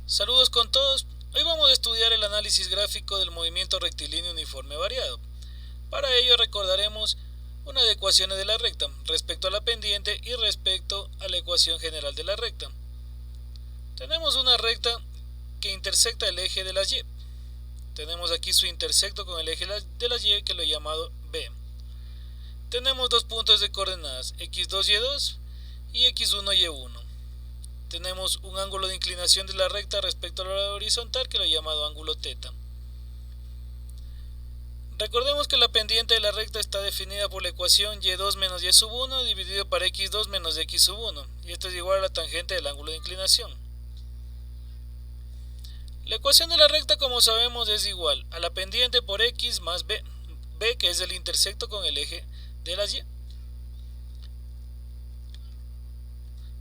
Saludos con todos. Hoy vamos a estudiar el análisis gráfico del movimiento rectilíneo uniforme variado. Para ello recordaremos una de ecuaciones de la recta respecto a la pendiente y respecto a la ecuación general de la recta. Tenemos una recta que intersecta el eje de las Y. Tenemos aquí su intersecto con el eje de las Y, que lo he llamado B. Tenemos dos puntos de coordenadas x2, y2 y x1, y1. Tenemos un ángulo de inclinación de la recta respecto a la horizontal, que lo he llamado ángulo θ. Recordemos que la pendiente de la recta está definida por la ecuación y2 menos y sub 1 dividido por x2 menos x sub 1, y esto es igual a la tangente del ángulo de inclinación. La ecuación de la recta, como sabemos, es igual a la pendiente por x más b, que es el intersecto con el eje de las y.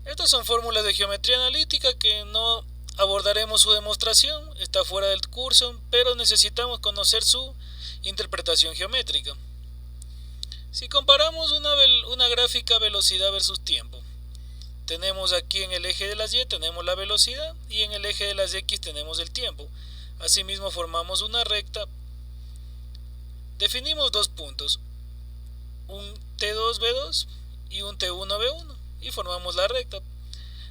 Estas son fórmulas de geometría analítica que no abordaremos su demostración, está fuera del curso, pero necesitamos conocer su interpretación geométrica. Si comparamos una gráfica velocidad versus tiempo, tenemos aquí en el eje de las y tenemos la velocidad y en el eje de las x tenemos el tiempo. Asimismo formamos una recta. Definimos dos puntos, un T2B2 y un T1B1, y formamos la recta.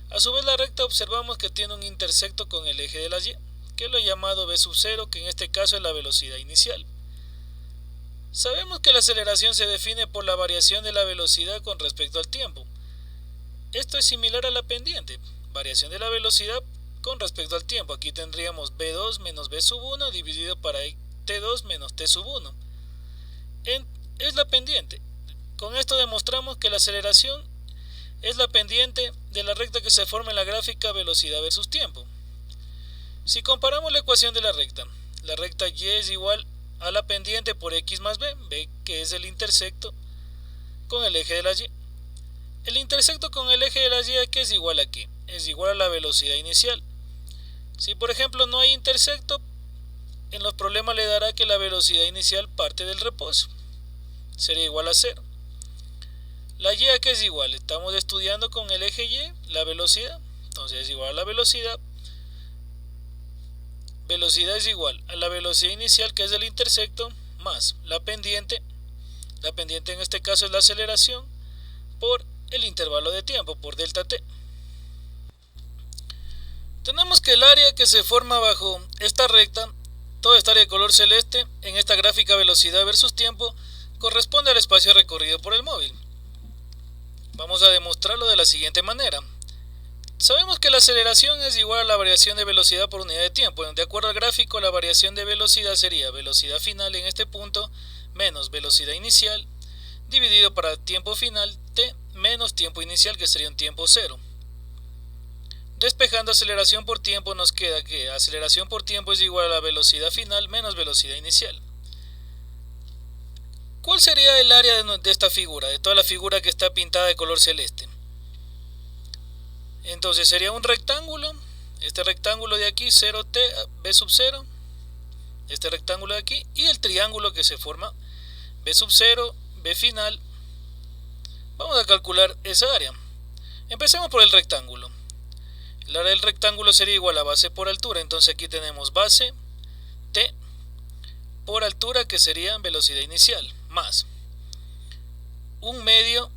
A su vez, la recta observamos que tiene un intersecto con el eje de las y, que lo he llamado B sub 0, que en este caso es la velocidad inicial. Sabemos que la aceleración se define por la variación de la velocidad con respecto al tiempo. Esto es similar a la pendiente, variación de la velocidad con respecto al tiempo. Aquí tendríamos B2 menos B sub 1 dividido para T2 menos T sub 1. Es la pendiente. Con esto demostramos que la aceleración es la pendiente de la recta que se forma en la gráfica velocidad versus tiempo. Si comparamos la ecuación de la recta y es igual a la pendiente por x más b, que es el intersecto con el eje de las y. El intersecto con el eje de las y, que es igual aquí, es igual a la velocidad inicial. Si por ejemplo no hay intersecto, en los problemas le dará que la velocidad inicial parte del reposo, sería igual a 0. La y, que es igual, estamos estudiando con el eje y la velocidad, entonces es igual a la velocidad. Velocidad es igual a la velocidad inicial, que es el intersecto, más la pendiente en este caso es la aceleración, por el intervalo de tiempo, por delta t. Tenemos que el área que se forma bajo esta recta, toda esta área de color celeste, en esta gráfica velocidad versus tiempo, corresponde al espacio recorrido por el móvil. Vamos a demostrarlo de la siguiente manera. Sabemos que la aceleración es igual a la variación de velocidad por unidad de tiempo. De acuerdo al gráfico, la variación de velocidad sería velocidad final en este punto menos velocidad inicial dividido para tiempo final t menos tiempo inicial, que sería un tiempo 0. Despejando aceleración por tiempo, nos queda que aceleración por tiempo es igual a la velocidad final menos velocidad inicial. ¿Cuál sería el área de esta figura, de toda la figura que está pintada de color celeste? Entonces sería un rectángulo, este rectángulo de aquí, 0t, b sub 0, este rectángulo de aquí, y el triángulo que se forma, b sub 0, b final. Vamos a calcular esa área. Empecemos por el rectángulo. El área del rectángulo sería igual a base por altura, entonces aquí tenemos base, t, por altura, que sería velocidad inicial, más un medio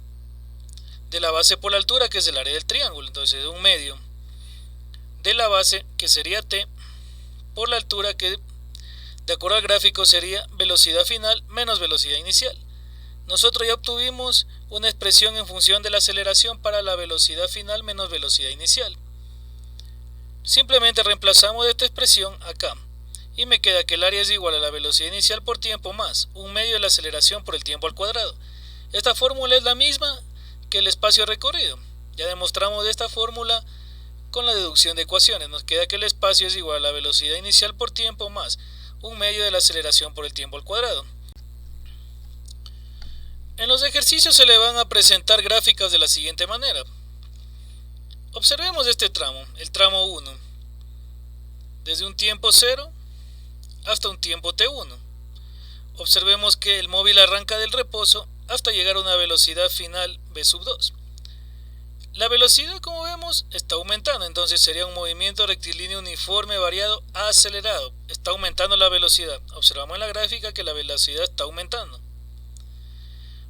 de la base por la altura, que es el área del triángulo, entonces un medio de la base, que sería t, por la altura, que de acuerdo al gráfico sería velocidad final menos velocidad inicial. Nosotros ya obtuvimos una expresión en función de la aceleración para la velocidad final menos velocidad inicial. Simplemente reemplazamos esta expresión acá y me queda que el área es igual a la velocidad inicial por tiempo más un medio de la aceleración por el tiempo al cuadrado. Esta fórmula es la misma que el espacio recorrido. Ya demostramos esta fórmula con la deducción de ecuaciones. Nos queda que el espacio es igual a la velocidad inicial por tiempo más un medio de la aceleración por el tiempo al cuadrado. En los ejercicios se le van a presentar gráficas de la siguiente manera. Observemos este tramo, el tramo 1, desde un tiempo 0 hasta un tiempo t1. Observemos que el móvil arranca del reposo hasta llegar a una velocidad final v sub 2. La velocidad, como vemos, está aumentando, entonces sería un movimiento rectilíneo uniforme variado acelerado. Está aumentando la velocidad. Observamos en la gráfica que la velocidad está aumentando.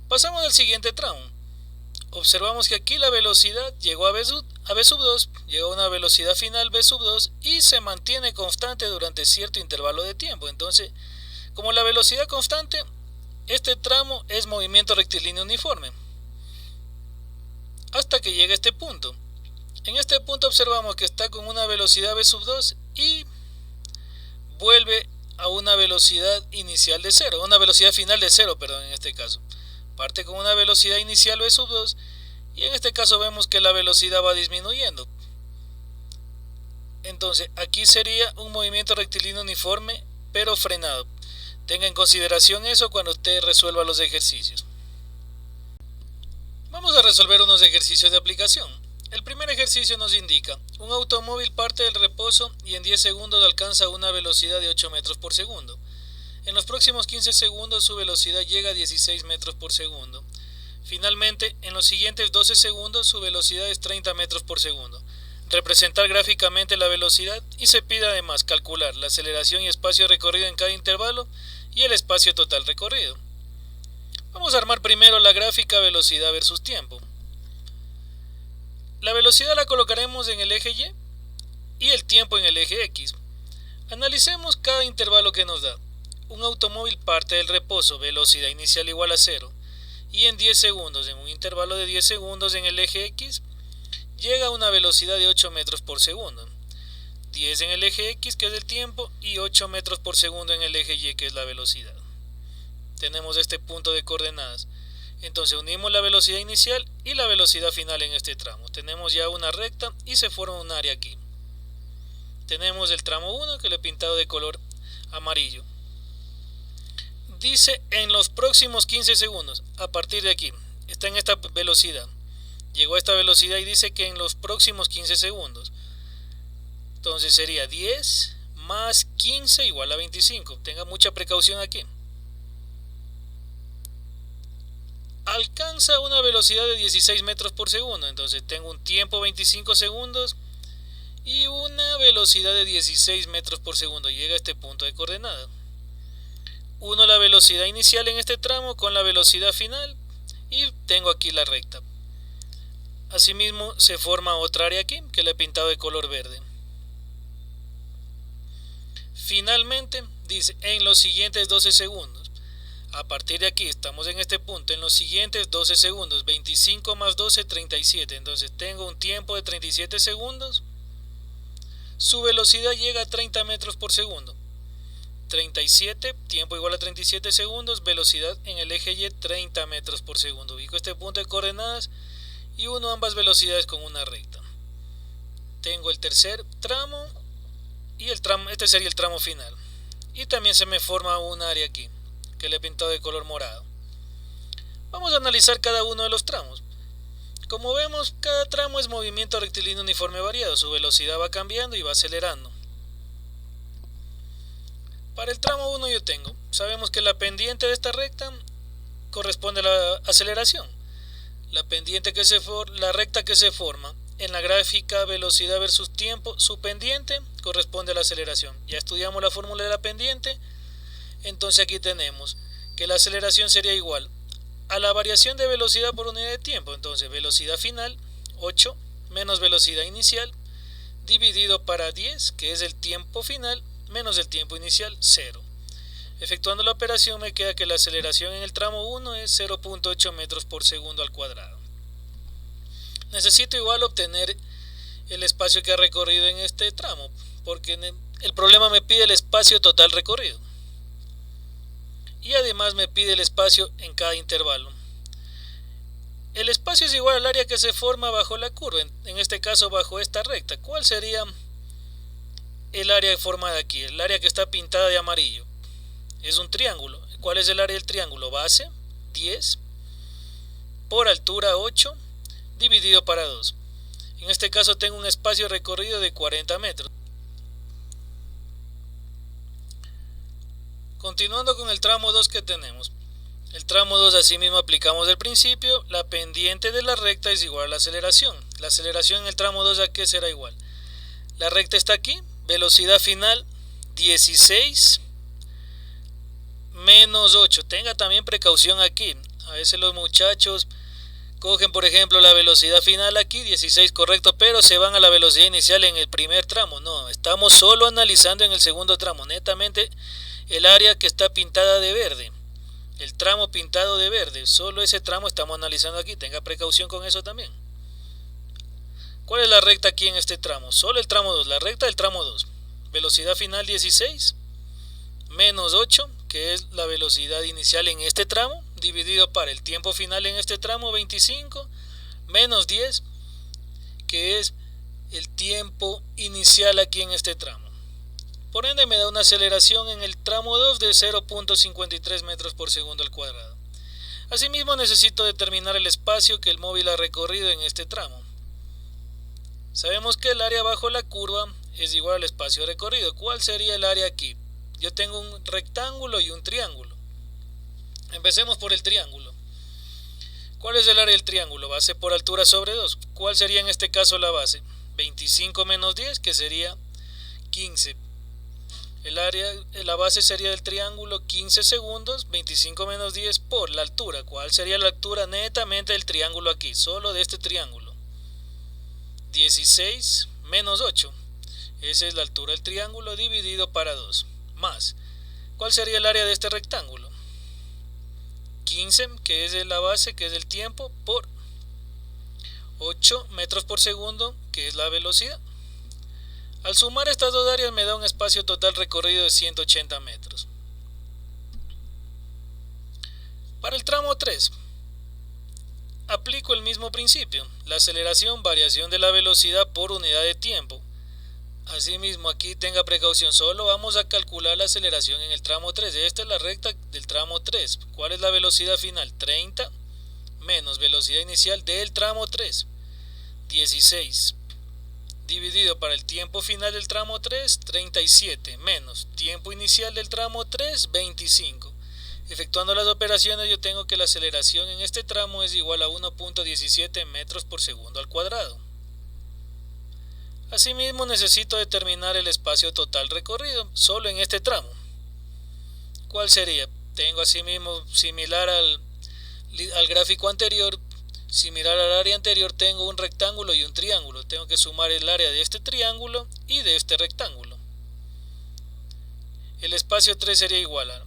Pasamos al siguiente tramo. Observamos que aquí la velocidad llegó a v sub 2, llegó a una velocidad final v sub 2 y se mantiene constante durante cierto intervalo de tiempo. Entonces, como la velocidad constante, este tramo es movimiento rectilíneo uniforme hasta que llega a este punto. En este punto observamos que está con una velocidad v sub 2 y vuelve a una velocidad inicial de 0, una velocidad final de 0, perdón, en este caso. Parte con una velocidad inicial v sub 2 y en este caso vemos que la velocidad va disminuyendo. Entonces aquí sería un movimiento rectilíneo uniforme pero frenado. Tenga en consideración eso cuando usted resuelva los ejercicios. Vamos a resolver unos ejercicios de aplicación. El primer ejercicio nos indica: un automóvil parte del reposo y en 10 segundos alcanza una velocidad de 8 metros por segundo. En los próximos 15 segundos su velocidad llega a 16 metros por segundo. Finalmente, en los siguientes 12 segundos su velocidad es 30 metros por segundo. Representar gráficamente la velocidad y se pide además calcular la aceleración y espacio recorrido en cada intervalo y el espacio total recorrido. Vamos a armar primero la gráfica velocidad versus tiempo. La velocidad la colocaremos en el eje Y el tiempo en el eje X. Analicemos cada intervalo que nos da. Un automóvil parte del reposo, velocidad inicial igual a 0, y en 10 segundos, en un intervalo de 10 segundos en el eje X, llega a una velocidad de 8 metros por segundo. 10 en el eje X, que es el tiempo, y 8 metros por segundo en el eje Y, que es la velocidad. Tenemos este punto de coordenadas. Entonces unimos la velocidad inicial y la velocidad final en este tramo. Tenemos ya una recta y se forma un área aquí. Tenemos el tramo 1 que le he pintado de color amarillo. Dice en los próximos 15 segundos, a partir de aquí, está en esta velocidad. Llegó a esta velocidad y dice que en los próximos 15 segundos. Entonces sería 10 más 15 igual a 25. Tenga mucha precaución aquí. Alcanza una velocidad de 16 metros por segundo. Entonces tengo un tiempo 25 segundos y una velocidad de 16 metros por segundo. Llega a este punto de coordenada. Uno la velocidad inicial en este tramo con la velocidad final y tengo aquí la recta. Asimismo se forma otra área aquí que le he pintado de color verde. Finalmente dice en los siguientes 12 segundos. A partir de aquí estamos en este punto, en los siguientes 12 segundos, 25 más 12, 37. Entonces tengo un tiempo de 37 segundos. Su velocidad llega a 30 metros por segundo. 37, tiempo igual a 37 segundos, velocidad en el eje Y 30 metros por segundo. Ubico este punto de coordenadas y uno ambas velocidades con una recta. Tengo el tercer tramo y este sería el tramo final. Y también se me forma un área aquí que le he pintado de color morado. Vamos a analizar cada uno de los tramos. Como vemos, cada tramo es movimiento rectilíneo uniforme variado. Su velocidad va cambiando y va acelerando. Para el tramo 1 sabemos que la pendiente de esta recta corresponde a la aceleración. La recta que se forma en la gráfica velocidad versus tiempo, su pendiente corresponde a la aceleración. Ya estudiamos la fórmula de la pendiente. Entonces aquí tenemos que la aceleración sería igual a la variación de velocidad por unidad de tiempo. Entonces velocidad final 8 menos velocidad inicial dividido para 10, que es el tiempo final, menos el tiempo inicial, 0. Efectuando la operación me queda que la aceleración en el tramo 1 es 0.8 metros por segundo al cuadrado. Necesito igual obtener el espacio que ha recorrido en este tramo, porque el problema me pide el espacio total recorrido. Y además me pide el espacio en cada intervalo. El espacio es igual al área que se forma bajo la curva, en este caso bajo esta recta. ¿Cuál sería el área formada aquí? El área que está pintada de amarillo. Es un triángulo. ¿Cuál es el área del triángulo? Base 10 por altura 8 dividido para 2. En este caso tengo un espacio recorrido de 40 metros. Continuando con el tramo 2 que tenemos. El tramo 2 asimismo aplicamos el principio, la pendiente de la recta es igual a la aceleración. La aceleración en el tramo 2 ¿a qué será igual? La recta está aquí, velocidad final 16 menos 8. Tenga también precaución aquí. A veces los muchachos cogen, por ejemplo, la velocidad final aquí, 16, correcto, pero se van a la velocidad inicial en el primer tramo. No, estamos solo analizando en el segundo tramo, netamente el área que está pintada de verde. El tramo pintado de verde, solo ese tramo estamos analizando aquí. Tenga precaución con eso también. ¿Cuál es la recta aquí en este tramo? Solo el tramo 2, la recta del tramo 2. Velocidad final 16 menos 8, que es la velocidad inicial en este tramo, dividido para el tiempo final en este tramo 25, menos 10, que es el tiempo inicial aquí en este tramo. Por ende me da una aceleración en el tramo 2 de 0.53 metros por segundo al cuadrado. Asimismo necesito determinar el espacio que el móvil ha recorrido en este tramo. Sabemos que el área bajo la curva es igual al espacio recorrido. ¿Cuál sería el área aquí? Yo tengo un rectángulo y un triángulo. Empecemos por el triángulo. ¿Cuál es el área del triángulo? Base por altura sobre 2. ¿Cuál sería en este caso la base? 25 menos 10, que sería 15. La base sería del triángulo 15 segundos, 25 menos 10 por la altura. ¿Cuál sería la altura netamente del triángulo aquí? Solo de este triángulo. 16 menos 8. Esa es la altura del triángulo dividido para 2. Más. ¿Cuál sería el área de este rectángulo? 15, que es de la base, que es el tiempo, por 8 metros por segundo, que es la velocidad. Al sumar estas dos áreas me da un espacio total recorrido de 180 metros. Para el tramo 3, aplico el mismo principio, la aceleración, variación de la velocidad por unidad de tiempo. Asimismo, aquí tenga precaución, solo vamos a calcular la aceleración en el tramo 3. Esta es la recta del tramo 3. ¿Cuál es la velocidad final? 30 menos velocidad inicial del tramo 3, 16, dividido para el tiempo final del tramo 3, 37, menos tiempo inicial del tramo 3, 25. Efectuando las operaciones yo tengo que la aceleración en este tramo es igual a 1.17 metros por segundo al cuadrado. Asimismo necesito determinar el espacio total recorrido solo en este tramo. ¿Cuál sería? Tengo asimismo, similar al gráfico anterior, similar al área anterior, tengo un rectángulo y un triángulo. Tengo que sumar el área de este triángulo y de este rectángulo. El espacio 3 sería igual a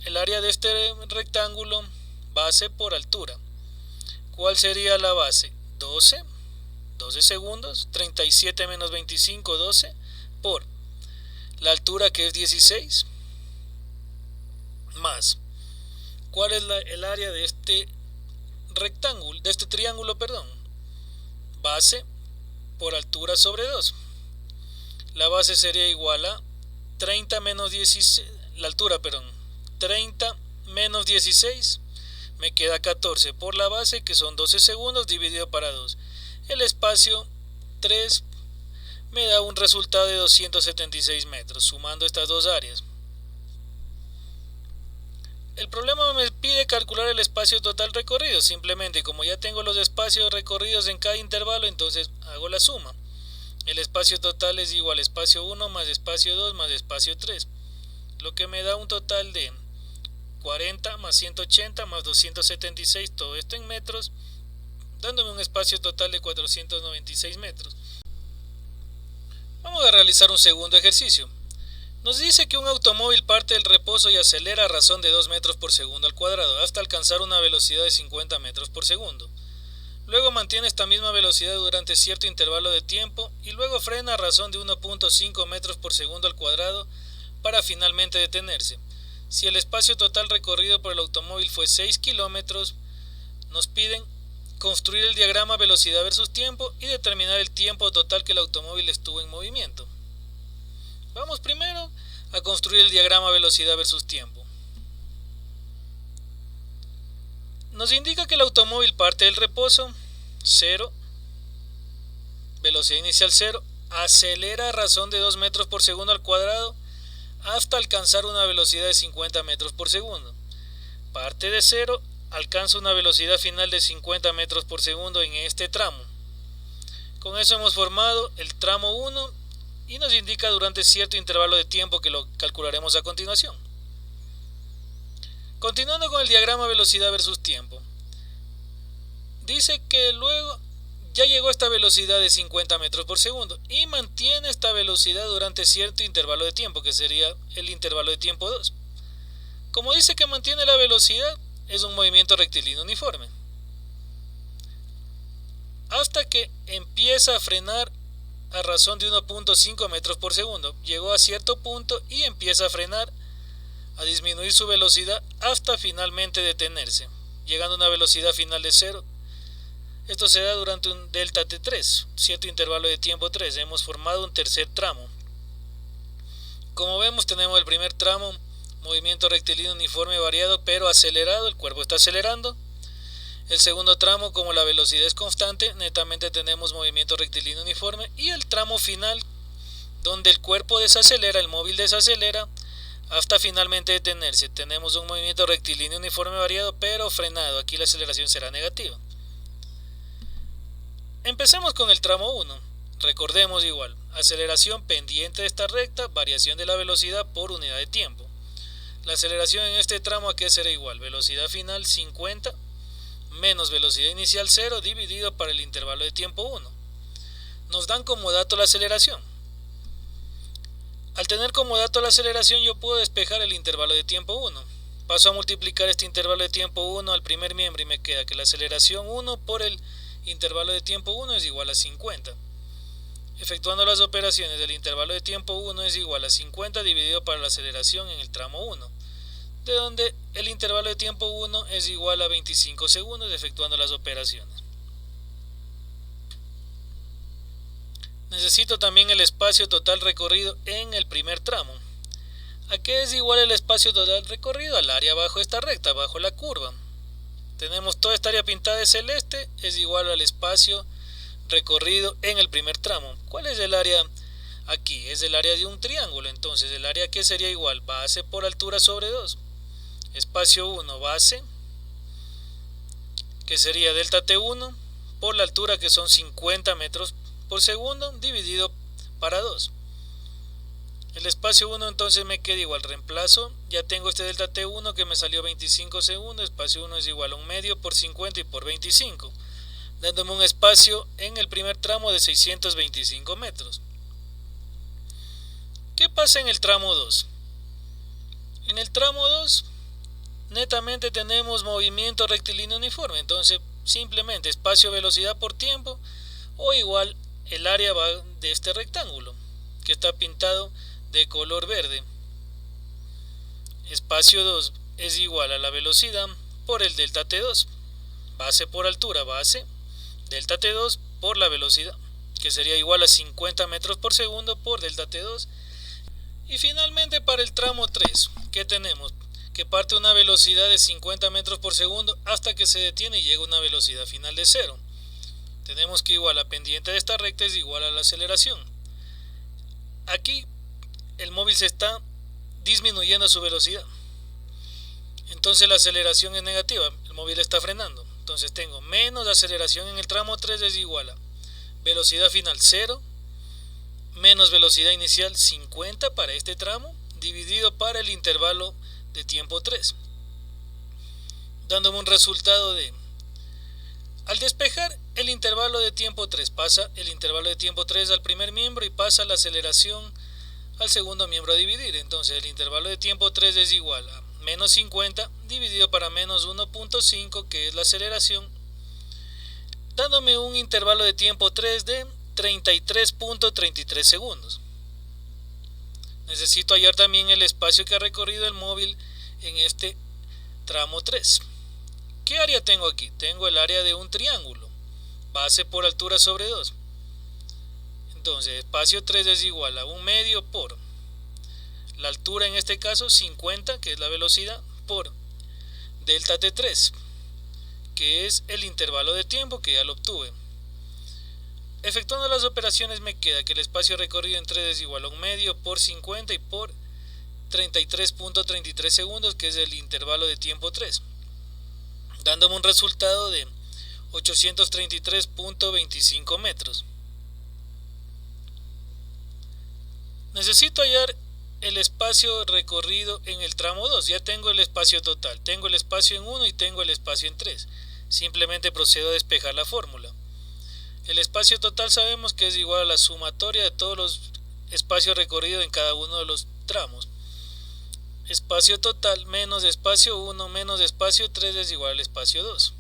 el área de este rectángulo, base por altura. ¿Cuál sería la base? 12 segundos, 37 menos 25, 12, por la altura que es 16, más, ¿cuál es el área de este rectángulo, de este triángulo, perdón? Base por altura sobre 2. La base sería igual a 30 menos 16, la altura, perdón, 30 menos 16, me queda 14 por la base, que son 12 segundos dividido para 2. El espacio 3 me da un resultado de 276 metros, sumando estas dos áreas. El problema me pide calcular el espacio total recorrido. Simplemente, como ya tengo los espacios recorridos en cada intervalo, entonces hago la suma. El espacio total es igual a espacio 1 más espacio 2 más espacio 3, lo que me da un total de 40 más 180 más 276, todo esto en metros, dándome un espacio total de 496 metros. Vamos a realizar un segundo ejercicio. Nos dice que un automóvil parte del reposo y acelera a razón de 2 metros por segundo al cuadrado hasta alcanzar una velocidad de 50 metros por segundo. Luego mantiene esta misma velocidad durante cierto intervalo de tiempo y luego frena a razón de 1.5 metros por segundo al cuadrado para finalmente detenerse. Si el espacio total recorrido por el automóvil fue 6 kilómetros, nos piden construir el diagrama velocidad versus tiempo y determinar el tiempo total que el automóvil estuvo en movimiento. Vamos primero a construir el diagrama velocidad versus tiempo. Nos indica que el automóvil parte del reposo, 0, velocidad inicial 0, acelera a razón de 2 metros por segundo al cuadrado hasta alcanzar una velocidad de 50 metros por segundo. Parte de 0, alcanza una velocidad final de 50 metros por segundo en este tramo. Con eso hemos formado el tramo 1 y nos indica durante cierto intervalo de tiempo que lo calcularemos a continuación. Continuando con el diagrama velocidad versus tiempo, dice que luego ya llegó a esta velocidad de 50 metros por segundo y mantiene esta velocidad durante cierto intervalo de tiempo, que sería el intervalo de tiempo 2. Como dice que mantiene la velocidad, es un movimiento rectilíneo uniforme, hasta que empieza a frenar a razón de 1.5 metros por segundo. Llegó a cierto punto y empieza a frenar, a disminuir su velocidad hasta finalmente detenerse, llegando a una velocidad final de 0. Esto se da durante un delta de 3, cierto intervalo de tiempo 3. Hemos formado un tercer tramo. Como vemos, tenemos el primer tramo, movimiento rectilíneo uniforme variado pero acelerado, el cuerpo está acelerando. El segundo tramo, como la velocidad es constante, netamente tenemos movimiento rectilíneo uniforme. Y el tramo final, donde el cuerpo desacelera, el móvil desacelera, hasta finalmente detenerse. Tenemos un movimiento rectilíneo uniforme variado pero frenado. Aquí la aceleración será negativa. Empecemos con el tramo 1. Recordemos igual, aceleración pendiente de esta recta, variación de la velocidad por unidad de tiempo. La aceleración en este tramo, ¿a qué será igual? Velocidad final 50 menos velocidad inicial 0 dividido para el intervalo de tiempo 1. Nos dan como dato la aceleración. Al tener como dato la aceleración, yo puedo despejar el intervalo de tiempo 1. Paso a multiplicar este intervalo de tiempo 1 al primer miembro y me queda que la aceleración 1 por el intervalo de tiempo 1 es igual a 50. Efectuando las operaciones, del intervalo de tiempo 1 es igual a 50 dividido para la aceleración en el tramo 1, de donde el intervalo de tiempo 1 es igual a 25 segundos efectuando las operaciones. Necesito también el espacio total recorrido en el primer tramo. ¿A qué es igual el espacio total recorrido? Al área bajo esta recta, bajo la curva. Tenemos toda esta área pintada de celeste, es igual al espacio recorrido en el primer tramo. ¿Cuál es el área aquí? Es el área de un triángulo, entonces el área que sería igual, base por altura sobre 2. Espacio 1, base, que sería delta T1, por la altura que son 50 metros por segundo, dividido para 2. El espacio 1 entonces me queda igual, reemplazo, ya tengo este delta T1 que me salió 25 segundos, espacio 1 es igual a 1 medio por 50 y por 25, dándome un espacio en el primer tramo de 625 metros. ¿Qué pasa en el tramo 2? En el tramo 2 netamente tenemos movimiento rectilíneo uniforme, entonces simplemente espacio velocidad por tiempo o igual el área de este rectángulo que está pintado de color verde. Espacio 2 es igual a la velocidad por el delta T2, base por altura, base, delta T2 por la velocidad, que sería igual a 50 metros por segundo por delta T2. Y finalmente para el tramo 3, ¿qué tenemos? Que parte una velocidad de 50 metros por segundo hasta que se detiene y llega a una velocidad final de 0. Tenemos que igual la pendiente de esta recta es igual a la aceleración. Aquí el móvil se está disminuyendo su velocidad, entonces la aceleración es negativa, el móvil está frenando. Entonces tengo menos aceleración en el tramo 3 es igual a velocidad final 0 menos velocidad inicial 50 para este tramo dividido para el intervalo de tiempo 3, dándome un resultado de, al despejar el intervalo de tiempo 3, pasa el intervalo de tiempo 3 al primer miembro y pasa la aceleración al segundo miembro a dividir. Entonces el intervalo de tiempo 3 es igual a menos 50 dividido para menos 1.5, que es la aceleración, dándome un intervalo de tiempo 3 de 33.33 segundos. Necesito hallar también el espacio que ha recorrido el móvil en este tramo 3. ¿Qué área tengo aquí? Tengo el área de un triángulo, base por altura sobre 2. Entonces espacio 3 es igual a 1 medio por la altura, en este caso 50, que es la velocidad, por delta T3, que es el intervalo de tiempo que ya lo obtuve. Efectuando las operaciones me queda que el espacio recorrido en 3 es igual a 1 medio por 50 y por 33.33 segundos, que es el intervalo de tiempo 3, dándome un resultado de 833.25 metros. Necesito hallar el espacio recorrido en el tramo 2. Ya tengo el espacio total, tengo el espacio en 1 y tengo el espacio en 3. Simplemente procedo a despejar la fórmula. El espacio total sabemos que es igual a la sumatoria de todos los espacios recorridos en cada uno de los tramos. Espacio total menos espacio 1 menos espacio 3 es igual al espacio 2.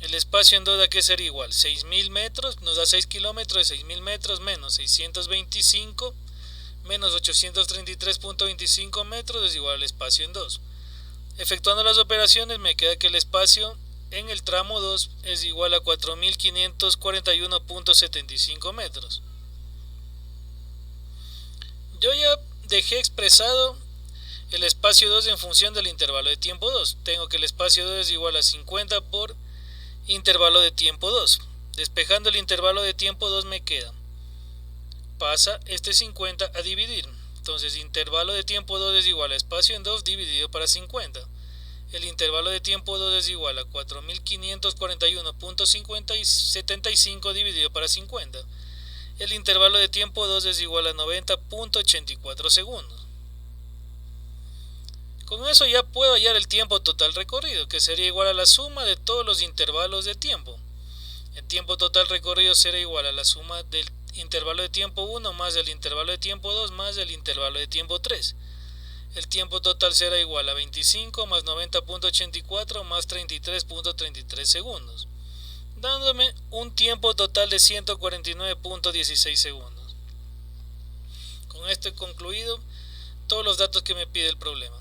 El espacio en 2 a qué sería igual, 6.000 metros, nos da 6 kilómetros de 6.000 metros menos 625 menos 833.25 metros es igual al espacio en 2. Efectuando las operaciones me queda que el espacio en el tramo 2 es igual a 4.541.75 metros. Yo ya dejé expresado el espacio 2 en función del intervalo de tiempo 2. Tengo que el espacio 2 es igual a 50 por intervalo de tiempo 2. Despejando el intervalo de tiempo 2 me queda, pasa este 50 a dividir. Entonces intervalo de tiempo 2 es igual a espacio en 2 dividido para 50. El intervalo de tiempo 2 es igual a 4.541.75 dividido para 50. El intervalo de tiempo 2 es igual a 90.84 segundos. Con eso ya puedo hallar el tiempo total recorrido, que sería igual a la suma de todos los intervalos de tiempo. El tiempo total recorrido será igual a la suma del intervalo de tiempo 1 más del intervalo de tiempo 2 más del intervalo de tiempo 3. El tiempo total será igual a 25 más 90.84 más 33.33 segundos, dándome un tiempo total de 149.16 segundos. Con esto he concluido todos los datos que me pide el problema.